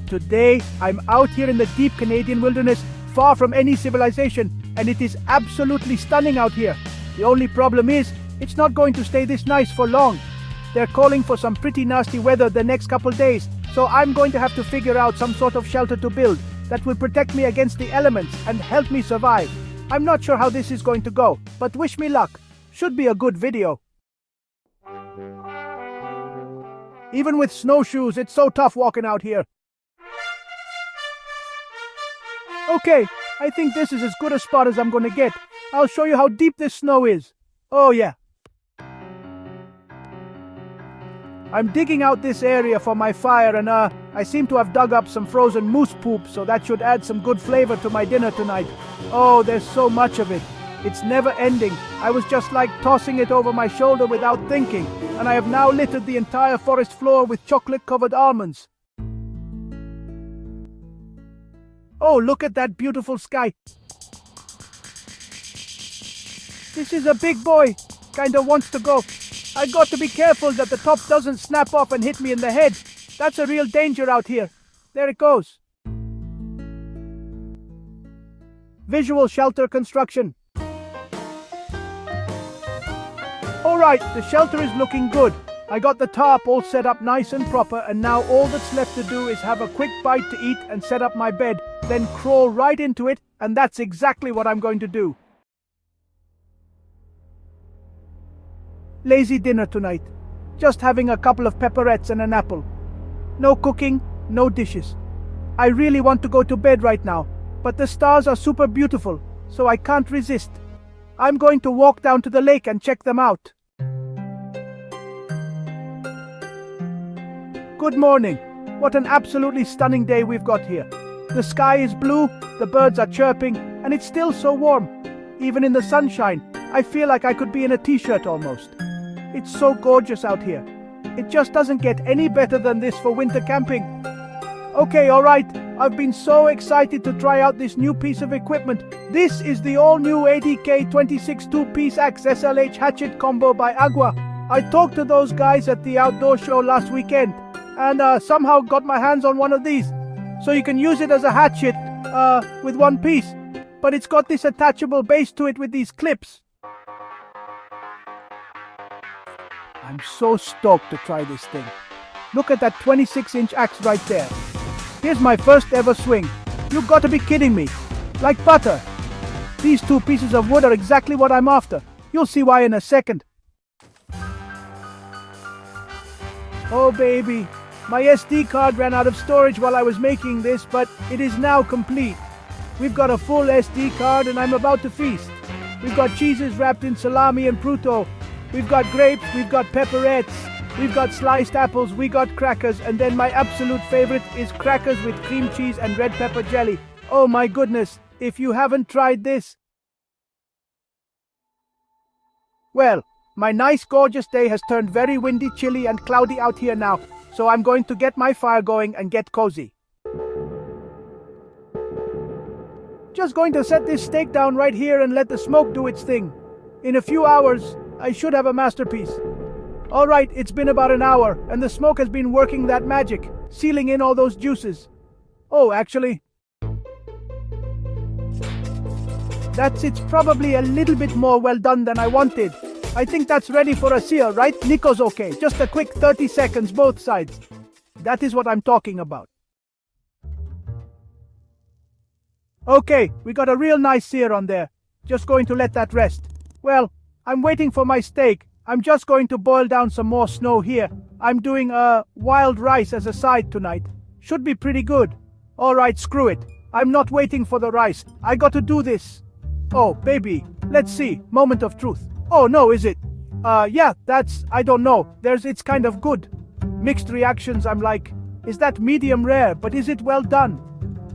Today, I'm out here in the deep Canadian wilderness, far from any civilization, and it is absolutely stunning out here. The only problem is, it's not going to stay this nice for long. They're calling for some pretty nasty weather the next couple days, so I'm going to have to figure out some sort of shelter to build that will protect me against the elements and help me survive. I'm not sure how this is going to go, but wish me luck. Should be a good video. Even with snowshoes, it's so tough walking out here. Okay, I think this is as good a spot as I'm going to get. I'll show you how deep this snow is. Oh yeah. I'm digging out this area for my fire and I seem to have dug up some frozen moose poop, so that should add some good flavor to my dinner tonight. Oh, there's so much of it. It's never ending. I was just like tossing it over my shoulder without thinking, and I have now littered the entire forest floor with chocolate-covered almonds. Oh, look at that beautiful sky. This is a big boy. Kinda wants to go. I got to be careful that the top doesn't snap off and hit me in the head. That's a real danger out here. There it goes. Visual shelter construction. Alright, the shelter is looking good. I got the tarp all set up nice and proper, and now all that's left to do is have a quick bite to eat and set up my bed, then crawl right into it, and that's exactly what I'm going to do. Lazy dinner tonight. Just having a couple of pepperettes and an apple. No cooking, no dishes. I really want to go to bed right now, but the stars are super beautiful, so I can't resist. I'm going to walk down to the lake and check them out. Good morning. What an absolutely stunning day we've got here. The sky is blue, the birds are chirping, and it's still so warm. Even in the sunshine, I feel like I could be in a t-shirt almost. It's so gorgeous out here. It just doesn't get any better than this for winter camping. Okay, alright, I've been so excited to try out this new piece of equipment. This is the all-new ADK 26 two-piece axe SLH hatchet combo by Agua. I talked to those guys at the outdoor show last weekend, and somehow got my hands on one of these. So you can use it as a hatchet, with one piece. But it's got this attachable base to it with these clips. I'm so stoked to try this thing. Look at that 26-inch axe right there. Here's my first ever swing. You've got to be kidding me. Like butter. These two pieces of wood are exactly what I'm after. You'll see why in a second. Oh baby, my SD card ran out of storage while I was making this, but it is now complete. We've got a full SD card and I'm about to feast. We've got cheeses wrapped in salami and prosciutto. We've got grapes, we've got pepperettes, we've got sliced apples, we got crackers, and then my absolute favorite is crackers with cream cheese and red pepper jelly. Oh my goodness, if you haven't tried this. Well, my nice gorgeous day has turned very windy, chilly and cloudy out here now, so I'm going to get my fire going and get cozy. Just going to set this steak down right here and let the smoke do its thing. In a few hours, I should have a masterpiece. Alright, it's been about an hour, and the smoke has been working that magic, sealing in all those juices. Oh, actually, it's probably a little bit more well done than I wanted. I think that's ready for a sear, right? Nico's okay. Just a quick 30 seconds, both sides. That is what I'm talking about. Okay, we got a real nice sear on there. Just going to let that rest. Well, I'm waiting for my steak. I'm just going to boil down some more snow here. I'm doing wild rice as a side tonight. Should be pretty good. Alright, screw it. I'm not waiting for the rice. I got to do this. Oh, baby. Let's see. Moment of truth. Oh, no, is it? Yeah, I don't know. It's kind of good. Mixed reactions, I'm like, is that medium rare, but is it well done?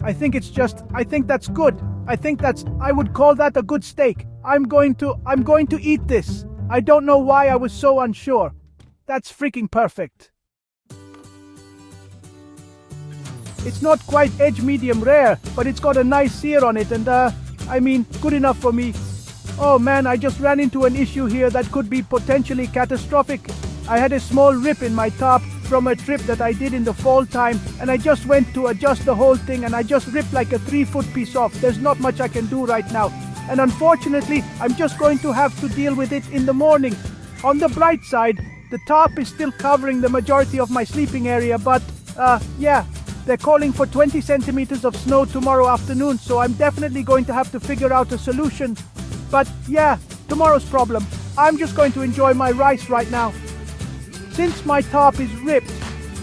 I think that's good. I would call that a good steak. I'm going to eat this. I don't know why I was so unsure. That's freaking perfect. It's not quite edge medium rare, but it's got a nice sear on it and good enough for me. Oh man, I just ran into an issue here that could be potentially catastrophic. I had a small rip in my tarp from a trip that I did in the fall time, and I just went to adjust the whole thing and I just ripped like a 3-foot piece off. There's not much I can do right now. And unfortunately, I'm just going to have to deal with it in the morning. On the bright side, the tarp is still covering the majority of my sleeping area, but yeah, they're calling for 20 centimeters of snow tomorrow afternoon, so I'm definitely going to have to figure out a solution. But yeah, tomorrow's problem. I'm just going to enjoy my rice right now. Since my tarp is ripped,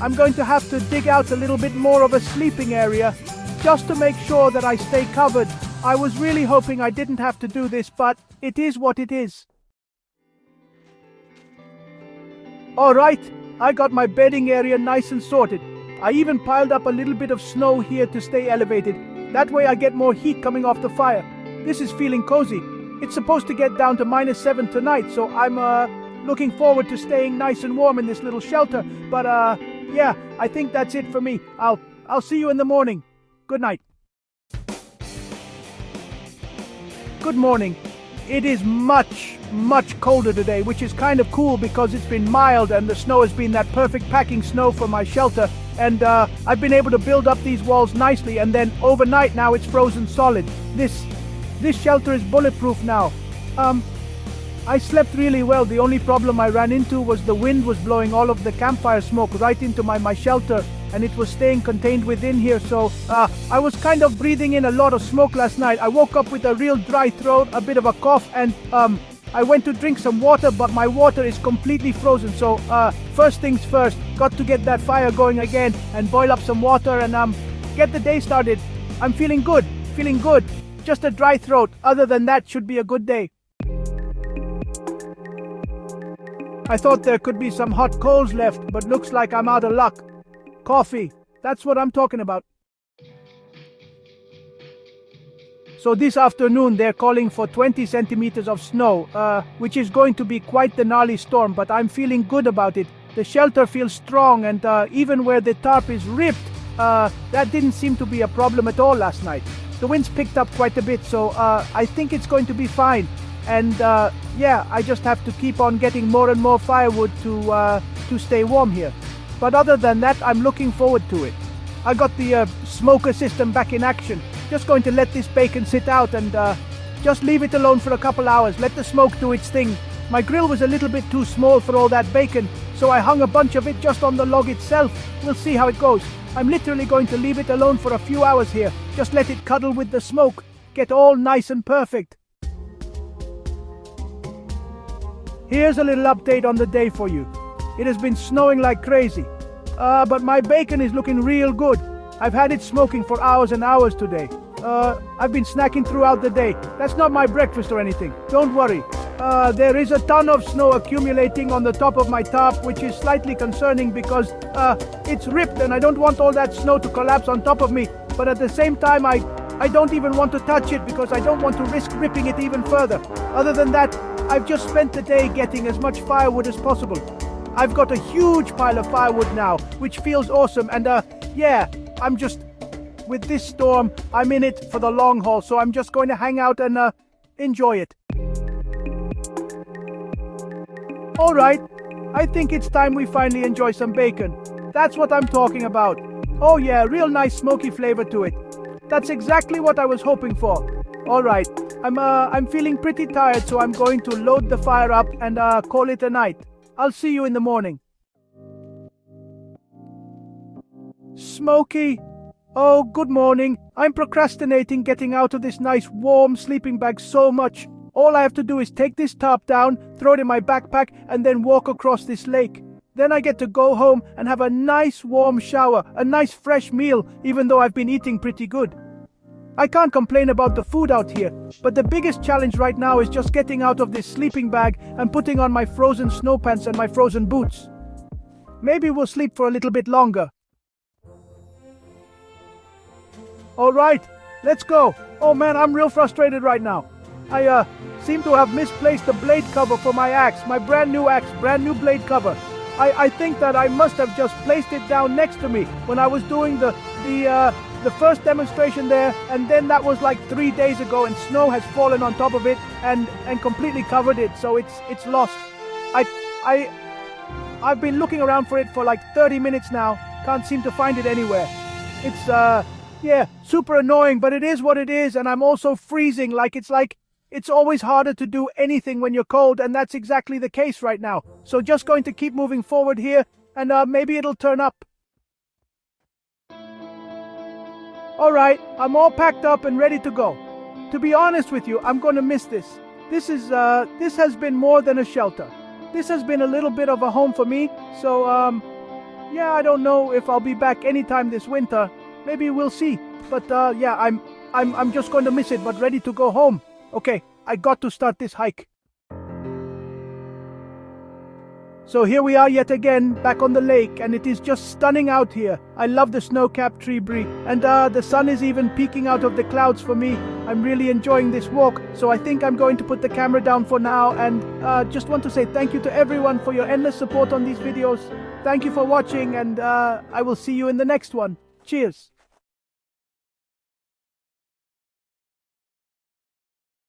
I'm going to have to dig out a little bit more of a sleeping area just to make sure that I stay covered. I was really hoping I didn't have to do this, but it is what it is. Alright, I got my bedding area nice and sorted. I even piled up a little bit of snow here to stay elevated. That way I get more heat coming off the fire. This is feeling cozy. It's supposed to get down to -7 tonight, so I'm looking forward to staying nice and warm in this little shelter. But yeah, I think that's it for me. I'll see you in the morning. Good night. Good morning. It is much colder today, which is kind of cool because it's been mild and the snow has been that perfect packing snow for my shelter. And I've been able to build up these walls nicely, and then overnight now it's frozen solid. This shelter is bulletproof now. I slept really well. The only problem I ran into was the wind was blowing all of the campfire smoke right into my shelter, and it was staying contained within here, so I was kind of breathing in a lot of smoke last night. I woke up with a real dry throat, a bit of a cough, and I went to drink some water, but my water is completely frozen. So first things first, got to get that fire going again and boil up some water and get the day started. I'm feeling good. Just a dry throat. Other than that, should be a good day. I thought there could be some hot coals left, but looks like I'm out of luck. Coffee. That's what I'm talking about. So this afternoon they're calling for 20 centimeters of snow, which is going to be quite the gnarly storm, but I'm feeling good about it. The shelter feels strong, and even where the tarp is ripped, that didn't seem to be a problem at all last night. The winds picked up quite a bit, so I think it's going to be fine. And yeah, I just have to keep on getting more and more firewood to stay warm here. But other than that, I'm looking forward to it. I got the smoker system back in action. Just going to let this bacon sit out and just leave it alone for a couple hours. Let the smoke do its thing. My grill was a little bit too small for all that bacon, so I hung a bunch of it just on the log itself. We'll see how it goes. I'm literally going to leave it alone for a few hours here. Just let it cuddle with the smoke. Get all nice and perfect. Here's a little update on the day for you. It has been snowing like crazy. But my bacon is looking real good. I've had it smoking for hours and hours today. I've been snacking throughout the day. That's not my breakfast or anything. Don't worry. There is a ton of snow accumulating on the top of my tarp, which is slightly concerning because it's ripped and I don't want all that snow to collapse on top of me. But at the same time, I don't even want to touch it because I don't want to risk ripping it even further. Other than that, I've just spent the day getting as much firewood as possible. I've got a huge pile of firewood now, which feels awesome. And yeah, with this storm, I'm in it for the long haul, so I'm just going to hang out and enjoy it. Alright, I think it's time we finally enjoy some bacon. That's what I'm talking about. Oh yeah, real nice smoky flavor to it. That's exactly what I was hoping for. Alright, I'm feeling pretty tired, so I'm going to load the fire up and call it a night. I'll see you in the morning. Smokey! Oh, good morning. I'm procrastinating getting out of this nice warm sleeping bag so much. All I have to do is take this tarp down, throw it in my backpack, and then walk across this lake. Then I get to go home and have a nice warm shower, a nice fresh meal, even though I've been eating pretty good. I can't complain about the food out here, but the biggest challenge right now is just getting out of this sleeping bag and putting on my frozen snow pants and my frozen boots. Maybe we'll sleep for a little bit longer. Alright, let's go. Oh man, I'm real frustrated right now. I seem to have misplaced the blade cover for my axe, my brand new blade cover. I think that I must have just placed it down next to me when I was doing the first demonstration there, and then that was like 3 days ago, and snow has fallen on top of it and completely covered it, so it's lost. I've been looking around for it for like 30 minutes now. Can't seem to find it anywhere. It's, yeah, super annoying, but it is what it is, and I'm also freezing. It's always harder to do anything when you're cold, and that's exactly the case right now. So just going to keep moving forward here, and maybe it'll turn up. Alright, I'm all packed up and ready to go. To be honest with you, I'm going to miss this. This has been more than a shelter. This has been a little bit of a home for me, so, yeah, I don't know if I'll be back anytime this winter. Maybe we'll see. But, yeah, I'm just going to miss it, but ready to go home. Okay, I got to start this hike. So here we are yet again, back on the lake, and it is just stunning out here. I love the snow-capped tree breeze, and the sun is even peeking out of the clouds for me. I'm really enjoying this walk, so I think I'm going to put the camera down for now, and just want to say thank you to everyone for your endless support on these videos. Thank you for watching, and I will see you in the next one. Cheers.